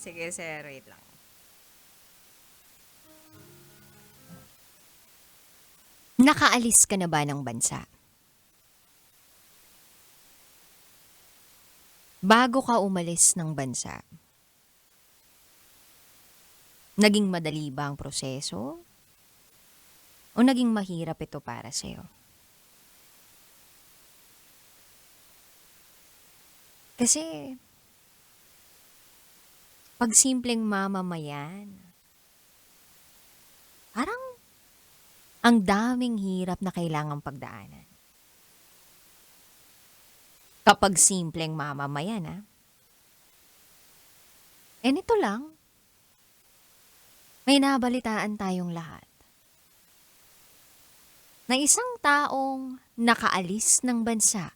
Sige sir, wait lang. Nakaalis ka na ba ng bansa? Bago ka umalis ng bansa, naging madali ba ang proseso? O naging mahirap ito para sa'yo? Kasi, pag simpleng mamamayan, parang ang daming hirap na kailangang pagdaanan. Kapag simpleng mamamayan, nito lang, may nabalitaan tayong lahat. Na isang taong nakaalis ng bansa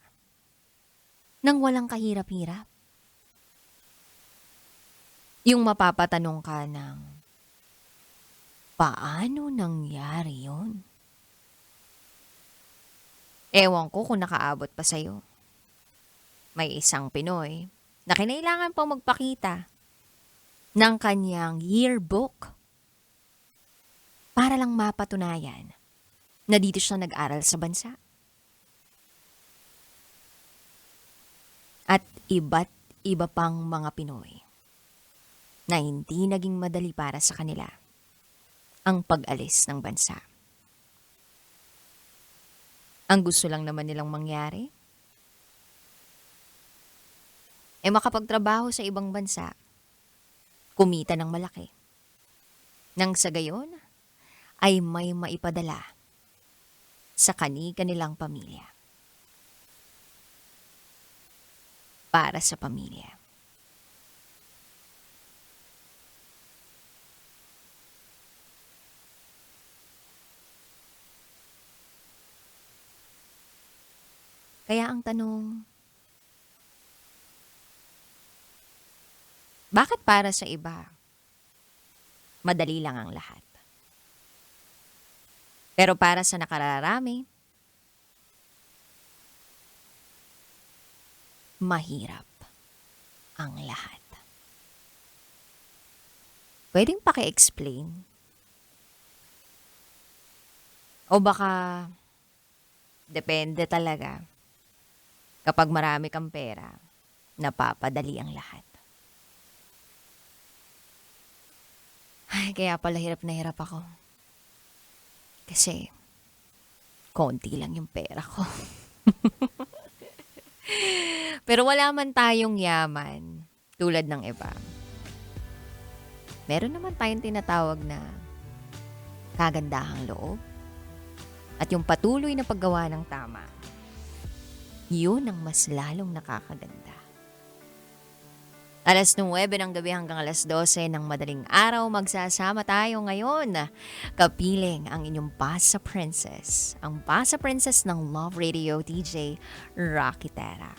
nang walang kahirap-hirap. Yung mapapatanong ka ng, paano nangyari yun? Ewan ko kung nakaabot pa sa'yo. May isang Pinoy na kinailangan pang magpakita ng kanyang yearbook para lang mapatunayan na dito siya nag-aral sa bansa. At iba't iba pang mga Pinoy na hindi naging madali para sa kanila ang pag-alis ng bansa. Ang gusto lang naman nilang mangyari, makapagtrabaho sa ibang bansa, kumita ng malaki. Nang sa gayon, ay may maipadala sa kanilang pamilya. Para sa pamilya. Kaya ang tanong, bakit para sa iba, madali lang ang lahat? Pero para sa nakararami, mahirap ang lahat. Pwedeng paki-explain? O baka depende talaga. Kapag marami kang pera, napapadali ang lahat. Ay, kaya pala hirap na hirap ako. Kasi, konti lang yung pera ko. Pero wala man tayong yaman, tulad ng iba. Meron naman tayong tinatawag na kagandahang loob. At yung patuloy na paggawa ng tama, yun ang mas lalong nakakaganda. 9:00 ng gabi hanggang 12:00 ng madaling araw, magsasama tayo ngayon. Kapiling ang inyong Pasa Princess, ang Pasa Princess ng Love Radio, DJ Rocky Terra.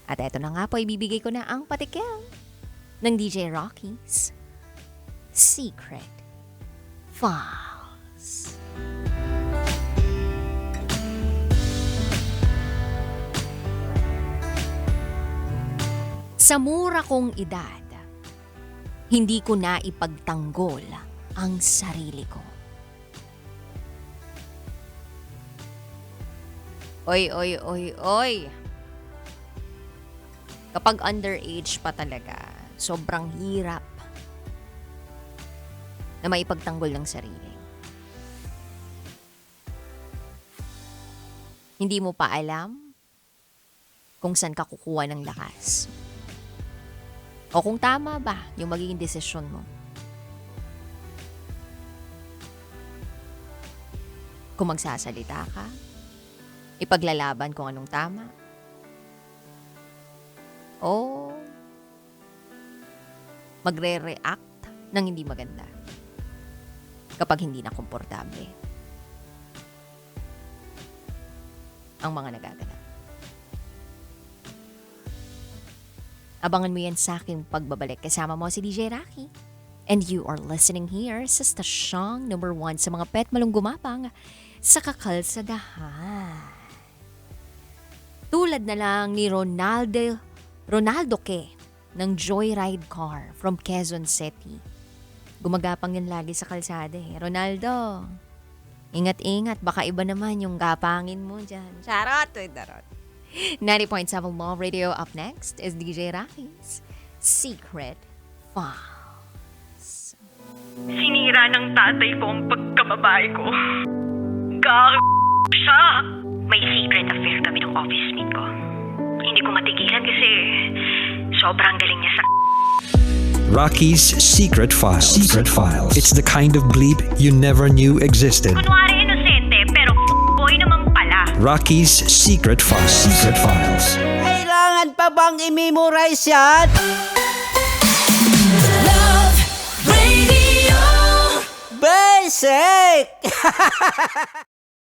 At eto na nga po, ibibigay ko na ang patikim ng DJ Rocky's Secret Files. Sa mura kong edad, hindi ko na ipagtanggol ang sarili ko. Oy. Kapag underage pa talaga, sobrang hirap na maipagtanggol ng sarili. Hindi mo pa alam kung saan ka kukuha ng lakas. O kung tama ba yung magiging desisyon mo. Kung magsasalita ka, ipaglalaban kung anong tama. O magre-react ng hindi maganda kapag hindi na komportable ang mga nagaganap. Abangan mo yan sa aking pagbabalik. Kasama mo si DJ Rocky. And you are listening here sa stasyong number 1 sa mga pet malong gumapang sa kakalsadahan. Tulad na lang ni Ronaldo Ke ng joyride car from Quezon City. Gumagapang yan lagi sa kalsada eh. Ronaldo, ingat-ingat, baka iba naman yung gapangin mo dyan. Charot! 90.7 Love Radio. Up next is DJ Rocky's Secret Files. Sinira ng tatay ko ang pagkababae ko. Siya! May secret affair kami ng office mate ko. Hindi ko matigilan kasi sobrang galing niya sa... Rocky's Secret Files. Secret Files. It's the kind of bleep you never knew existed. Kunwari inosente pero boy naman pala. Rocky's Secret Files. Secret Files. Kailangan pa bang i-memorize yan? Love Radio. Basic!